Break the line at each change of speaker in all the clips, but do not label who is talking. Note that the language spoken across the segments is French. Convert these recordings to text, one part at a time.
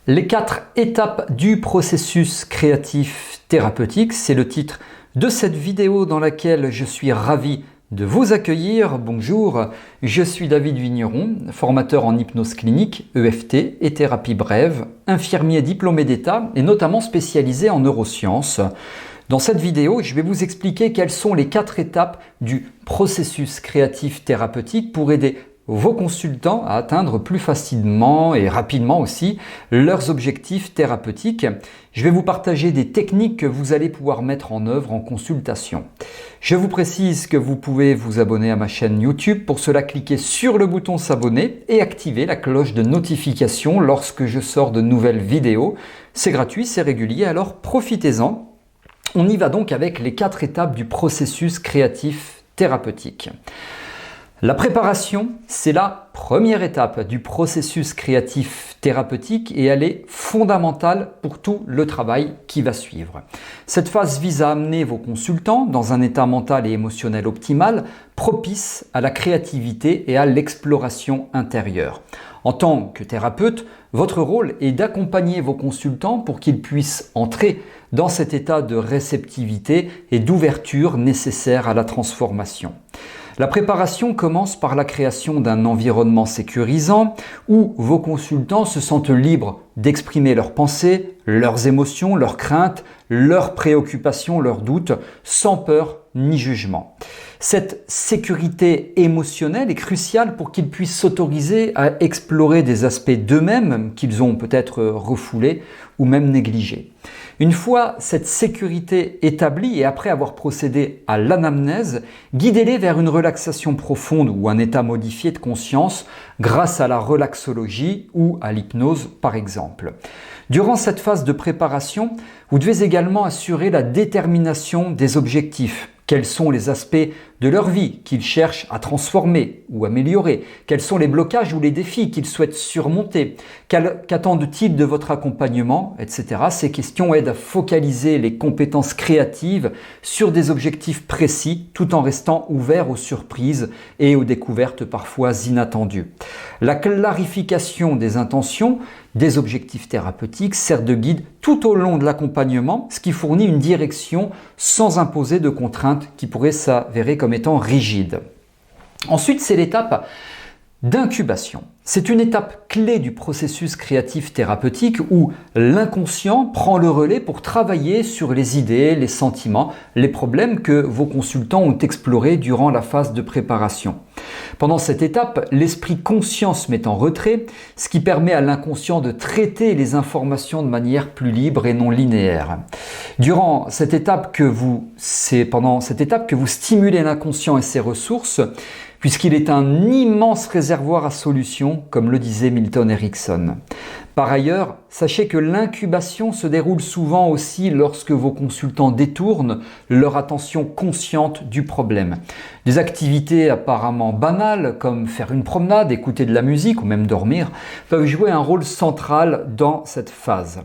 Les 4 étapes du processus créatif thérapeutique, c'est le titre de cette vidéo dans laquelle je suis ravi de vous accueillir. Bonjour, je suis David Vigneron, formateur en hypnose clinique, EFT et thérapie brève, infirmier diplômé d'État et notamment spécialisé en neurosciences. Dans cette vidéo, je vais vous expliquer quelles sont les 4 étapes du processus créatif thérapeutique pour aider vos consultants à atteindre plus facilement et rapidement aussi leurs objectifs thérapeutiques. Je vais vous partager des techniques que vous allez pouvoir mettre en œuvre en consultation. Je vous précise que vous pouvez vous abonner à ma chaîne YouTube. Pour cela, cliquez sur le bouton s'abonner et activez la cloche de notification lorsque je sors de nouvelles vidéos. C'est gratuit, c'est régulier, alors profitez-en. On y va donc avec les 4 étapes du processus créatif thérapeutique. La préparation, c'est la première étape du processus créatif thérapeutique et elle est fondamentale pour tout le travail qui va suivre. Cette phase vise à amener vos consultants dans un état mental et émotionnel optimal, propice à la créativité et à l'exploration intérieure. En tant que thérapeute, votre rôle est d'accompagner vos consultants pour qu'ils puissent entrer dans cet état de réceptivité et d'ouverture nécessaire à la transformation. La préparation commence par la création d'un environnement sécurisant où vos consultants se sentent libres d'exprimer leurs pensées, leurs émotions, leurs craintes, leurs préoccupations, leurs doutes, sans peur ni jugement. Cette sécurité émotionnelle est cruciale pour qu'ils puissent s'autoriser à explorer des aspects d'eux-mêmes qu'ils ont peut-être refoulés ou même négligés. Une fois cette sécurité établie et après avoir procédé à l'anamnèse, guidez-les vers une relaxation profonde ou un état modifié de conscience grâce à la relaxologie ou à l'hypnose par exemple. Durant cette phase de préparation, vous devez également assurer la détermination des objectifs. Quels sont les aspects de leur vie qu'ils cherchent à transformer ou améliorer? Quels sont les blocages ou les défis qu'ils souhaitent surmonter? Qu'attendent-ils de votre accompagnement, etc. Ces questions aident à focaliser les compétences créatives sur des objectifs précis tout en restant ouverts aux surprises et aux découvertes parfois inattendues. La clarification des intentions des objectifs thérapeutiques sert de guide tout au long de l'accompagnement, ce qui fournit une direction sans imposer de contraintes qui pourraient s'avérer comme étant rigides. Ensuite, c'est l'étape d'incubation. C'est une étape clé du processus créatif thérapeutique où l'inconscient prend le relais pour travailler sur les idées, les sentiments, les problèmes que vos consultants ont explorés durant la phase de préparation. Pendant cette étape, l'esprit conscient se met en retrait, ce qui permet à l'inconscient de traiter les informations de manière plus libre et non linéaire. Pendant cette étape que vous stimulez l'inconscient et ses ressources, puisqu'il est un immense réservoir à solutions, comme le disait Milton Erickson. Par ailleurs, sachez que l'incubation se déroule souvent aussi lorsque vos consultants détournent leur attention consciente du problème. Des activités apparemment banales, comme faire une promenade, écouter de la musique ou même dormir, peuvent jouer un rôle central dans cette phase.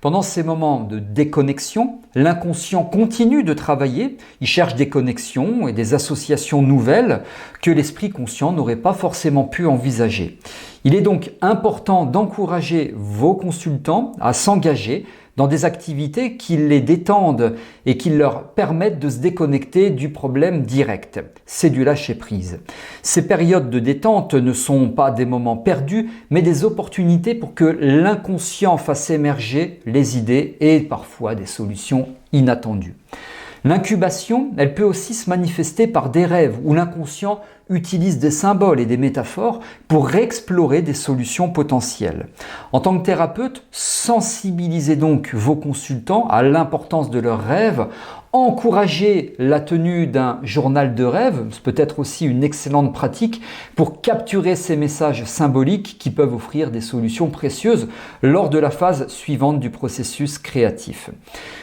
Pendant ces moments de déconnexion, l'inconscient continue de travailler, il cherche des connexions et des associations nouvelles que l'esprit conscient n'aurait pas forcément pu envisager. Il est donc important d'encourager vos consultants à s'engager dans des activités qui les détendent et qui leur permettent de se déconnecter du problème direct. C'est du lâcher-prise. Ces périodes de détente ne sont pas des moments perdus, mais des opportunités pour que l'inconscient fasse émerger les idées et parfois des solutions inattendues. L'incubation, elle peut aussi se manifester par des rêves où l'inconscient utilise des symboles et des métaphores pour réexplorer des solutions potentielles. En tant que thérapeute, sensibilisez donc vos consultants à l'importance de leurs rêves. Encouragez la tenue d'un journal de rêve, c'est peut-être aussi une excellente pratique pour capturer ces messages symboliques qui peuvent offrir des solutions précieuses lors de la phase suivante du processus créatif.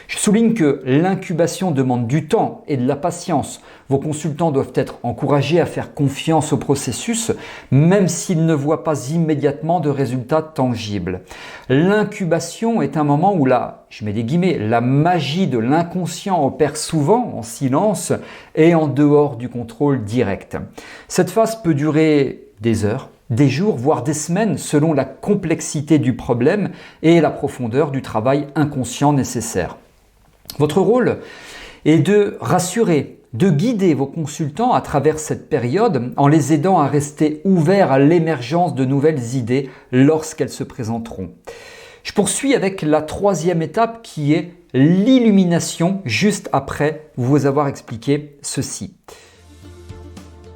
Je souligne que l'incubation demande du temps et de la patience. Vos consultants doivent être encouragés à faire confiance au processus, même s'ils ne voient pas immédiatement de résultats tangibles. L'incubation est un moment où je mets des guillemets, la magie de l'inconscient opère souvent en silence et en dehors du contrôle direct. Cette phase peut durer des heures, des jours, voire des semaines, selon la complexité du problème et la profondeur du travail inconscient nécessaire. Votre rôle est de rassurer, de guider vos consultants à travers cette période en les aidant à rester ouverts à l'émergence de nouvelles idées lorsqu'elles se présenteront. Je poursuis avec la troisième étape qui est l'illumination, juste après vous avoir expliqué ceci.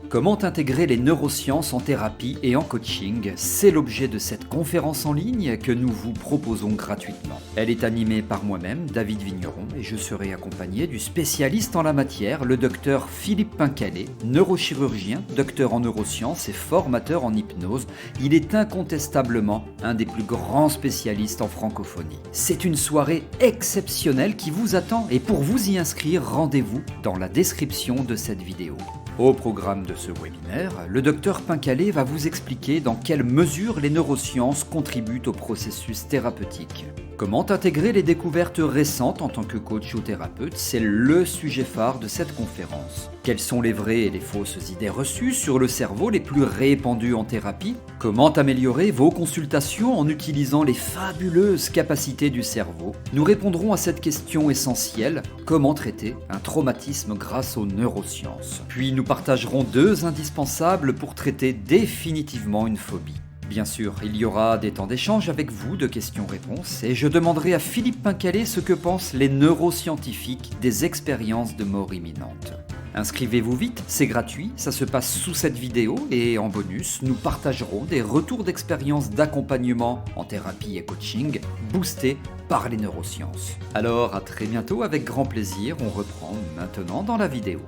Comment intégrer les neurosciences en thérapie et en coaching? C'est l'objet de cette conférence en ligne que nous vous proposons gratuitement. Elle est animée par moi-même, David Vigneron, et je serai accompagné du spécialiste en la matière, le docteur Philippe Pincalé, neurochirurgien, docteur en neurosciences et formateur en hypnose. Il est incontestablement un des plus grands spécialistes en francophonie. C'est une soirée exceptionnelle qui vous attend et pour vous y inscrire, rendez-vous dans la description de cette vidéo. Au programme de ce webinaire, le docteur Pincalé va vous expliquer dans quelle mesure les neurosciences contribuent au processus thérapeutique. Comment intégrer les découvertes récentes en tant que coach ou thérapeute, c'est le sujet phare de cette conférence. Quelles sont les vraies et les fausses idées reçues sur le cerveau les plus répandues en thérapie? Comment améliorer vos consultations en utilisant les fabuleuses capacités du cerveau? Nous répondrons à cette question essentielle, comment traiter un traumatisme grâce aux neurosciences? Puis nous partagerons 2 indispensables pour traiter définitivement une phobie. Bien sûr, il y aura des temps d'échange avec vous, de questions-réponses, et je demanderai à Philippe Pincalé ce que pensent les neuroscientifiques des expériences de mort imminente. Inscrivez-vous vite, c'est gratuit, ça se passe sous cette vidéo et en bonus, nous partagerons des retours d'expérience d'accompagnement en thérapie et coaching boostés par les neurosciences. Alors à très bientôt, avec grand plaisir, on reprend maintenant dans la vidéo.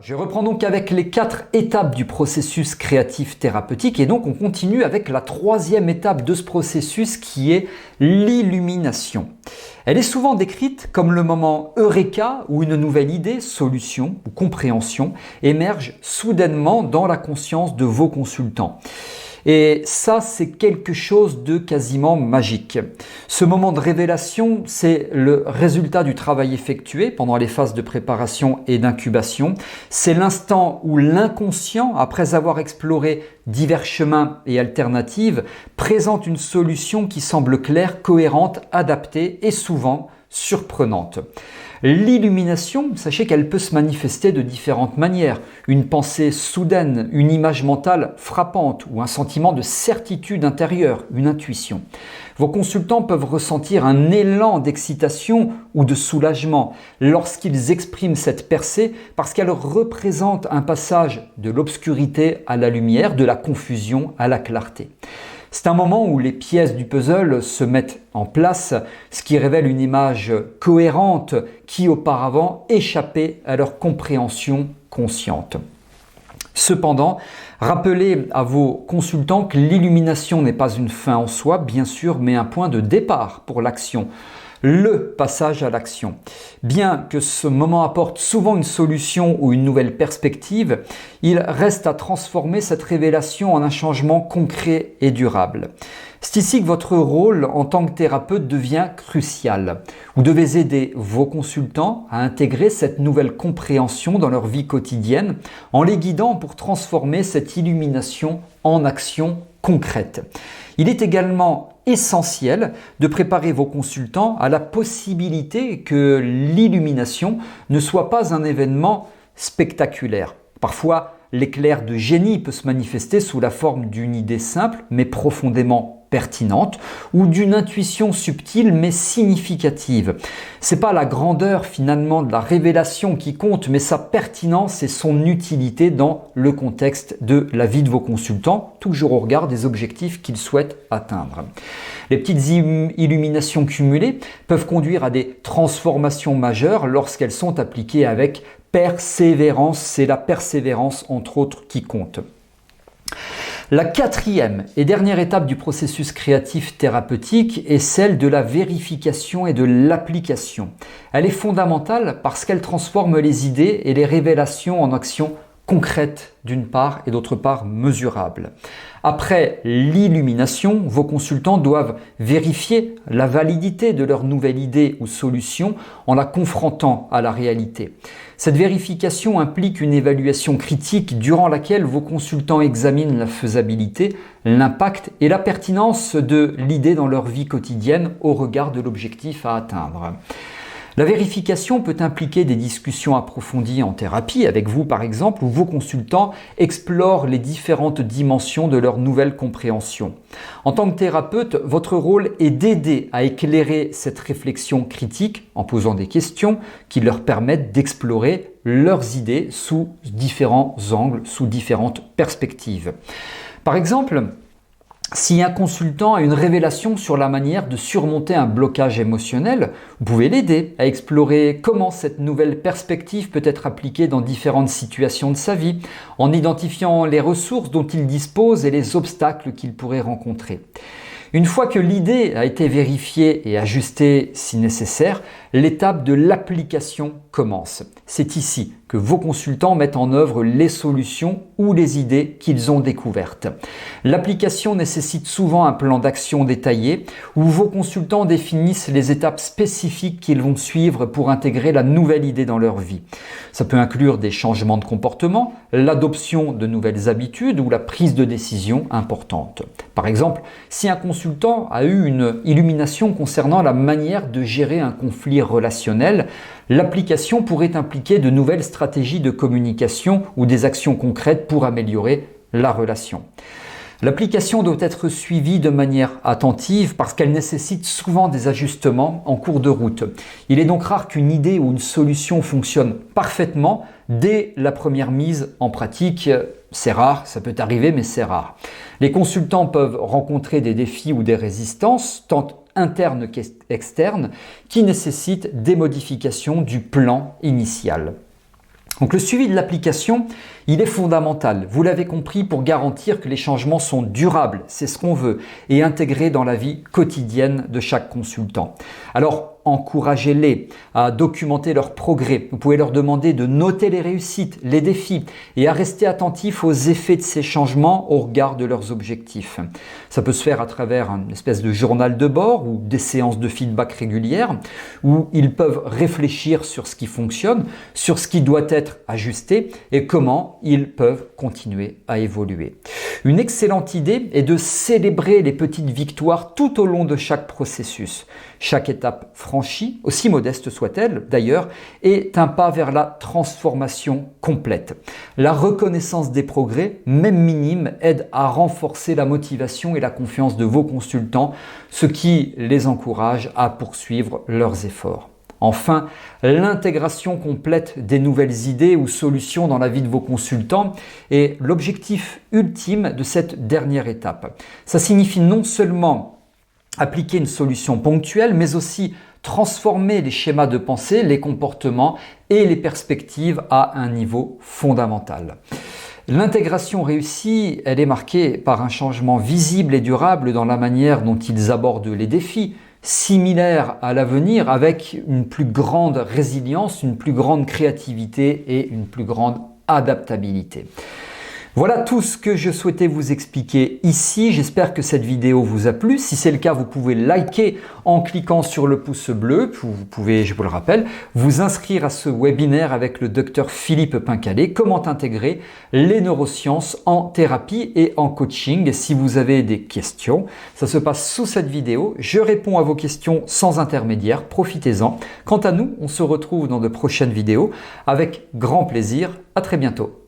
Je reprends donc avec les 4 étapes du processus créatif thérapeutique et donc on continue avec la 3e étape de ce processus qui est l'illumination. Elle est souvent décrite comme le moment eureka où une nouvelle idée, solution ou compréhension émerge soudainement dans la conscience de vos consultants. Et ça, c'est quelque chose de quasiment magique. Ce moment de révélation, c'est le résultat du travail effectué pendant les phases de préparation et d'incubation. C'est l'instant où l'inconscient, après avoir exploré divers chemins et alternatives, présente une solution qui semble claire, cohérente, adaptée et souvent surprenante. L'illumination, sachez qu'elle peut se manifester de différentes manières. Une pensée soudaine, une image mentale frappante ou un sentiment de certitude intérieure, une intuition. Vos consultants peuvent ressentir un élan d'excitation ou de soulagement lorsqu'ils expriment cette percée parce qu'elle représente un passage de l'obscurité à la lumière, de la confusion à la clarté. C'est un moment où les pièces du puzzle se mettent en place, ce qui révèle une image cohérente qui auparavant échappait à leur compréhension consciente. Cependant, rappelez à vos consultants que l'illumination n'est pas une fin en soi, bien sûr, mais un point de départ pour l'action. Le passage à l'action. Bien que ce moment apporte souvent une solution ou une nouvelle perspective, il reste à transformer cette révélation en un changement concret et durable. C'est ici que votre rôle en tant que thérapeute devient crucial. Vous devez aider vos consultants à intégrer cette nouvelle compréhension dans leur vie quotidienne en les guidant pour transformer cette illumination en action concrète. Il est également essentiel de préparer vos consultants à la possibilité que l'illumination ne soit pas un événement spectaculaire. Parfois, l'éclair de génie peut se manifester sous la forme d'une idée simple mais profondément pertinente ou d'une intuition subtile mais significative. C'est pas la grandeur finalement de la révélation qui compte, mais sa pertinence et son utilité dans le contexte de la vie de vos consultants, toujours au regard des objectifs qu'ils souhaitent atteindre. Les petites illuminations cumulées peuvent conduire à des transformations majeures lorsqu'elles sont appliquées avec persévérance. C'est la persévérance entre autres qui compte. La 4e et dernière étape du processus créatif thérapeutique est celle de la vérification et de l'application. Elle est fondamentale parce qu'elle transforme les idées et les révélations en actions concrètes d'une part et d'autre part mesurables. Après l'illumination, vos consultants doivent vérifier la validité de leur nouvelle idée ou solution en la confrontant à la réalité. Cette vérification implique une évaluation critique durant laquelle vos consultants examinent la faisabilité, l'impact et la pertinence de l'idée dans leur vie quotidienne au regard de l'objectif à atteindre. La vérification peut impliquer des discussions approfondies en thérapie avec vous par exemple, où vos consultants explorent les différentes dimensions de leur nouvelle compréhension. En tant que thérapeute, votre rôle est d'aider à éclairer cette réflexion critique en posant des questions qui leur permettent d'explorer leurs idées sous différents angles, sous différentes perspectives. Par exemple, si un consultant a une révélation sur la manière de surmonter un blocage émotionnel, vous pouvez l'aider à explorer comment cette nouvelle perspective peut être appliquée dans différentes situations de sa vie, en identifiant les ressources dont il dispose et les obstacles qu'il pourrait rencontrer. Une fois que l'idée a été vérifiée et ajustée si nécessaire, l'étape de l'application commence. C'est ici que vos consultants mettent en œuvre les solutions ou les idées qu'ils ont découvertes. L'application nécessite souvent un plan d'action détaillé où vos consultants définissent les étapes spécifiques qu'ils vont suivre pour intégrer la nouvelle idée dans leur vie. Ça peut inclure des changements de comportement, l'adoption de nouvelles habitudes ou la prise de décision importante. Par exemple, si un consultant a eu une illumination concernant la manière de gérer un conflit relationnel, l'application pourrait impliquer de nouvelles stratégies de communication ou des actions concrètes pour améliorer la relation. L'application doit être suivie de manière attentive parce qu'elle nécessite souvent des ajustements en cours de route. Il est donc rare qu'une idée ou une solution fonctionne parfaitement dès la première mise en pratique. C'est rare, ça peut arriver, mais c'est rare. Les consultants peuvent rencontrer des défis ou des résistances, tant internes qu'externes, qui nécessitent des modifications du plan initial. Donc le suivi de l'application, il est fondamental, vous l'avez compris, pour garantir que les changements sont durables, c'est ce qu'on veut, et intégrés dans la vie quotidienne de chaque consultant. Alors, encouragez-les à documenter leurs progrès. Vous pouvez leur demander de noter les réussites, les défis et à rester attentifs aux effets de ces changements au regard de leurs objectifs. Ça peut se faire à travers une espèce de journal de bord ou des séances de feedback régulières où ils peuvent réfléchir sur ce qui fonctionne, sur ce qui doit être ajusté et comment ils peuvent continuer à évoluer. Une excellente idée est de célébrer les petites victoires tout au long de chaque processus. Chaque étape franchie, aussi modeste soit-elle d'ailleurs, est un pas vers la transformation complète. La reconnaissance des progrès, même minimes, aide à renforcer la motivation et la confiance de vos consultants, ce qui les encourage à poursuivre leurs efforts. Enfin, l'intégration complète des nouvelles idées ou solutions dans la vie de vos consultants est l'objectif ultime de cette dernière étape. Ça signifie non seulement appliquer une solution ponctuelle, mais aussi transformer les schémas de pensée, les comportements et les perspectives à un niveau fondamental. L'intégration réussie, elle est marquée par un changement visible et durable dans la manière dont ils abordent les défis, similaires à l'avenir, avec une plus grande résilience, une plus grande créativité et une plus grande adaptabilité. Voilà tout ce que je souhaitais vous expliquer ici. J'espère que cette vidéo vous a plu. Si c'est le cas, vous pouvez liker en cliquant sur le pouce bleu. Vous pouvez, je vous le rappelle, vous inscrire à ce webinaire avec le docteur Philippe Pincalé. Comment intégrer les neurosciences en thérapie et en coaching. Si vous avez des questions, ça se passe sous cette vidéo. Je réponds à vos questions sans intermédiaire. Profitez-en. Quant à nous, on se retrouve dans de prochaines vidéos avec grand plaisir. À très bientôt.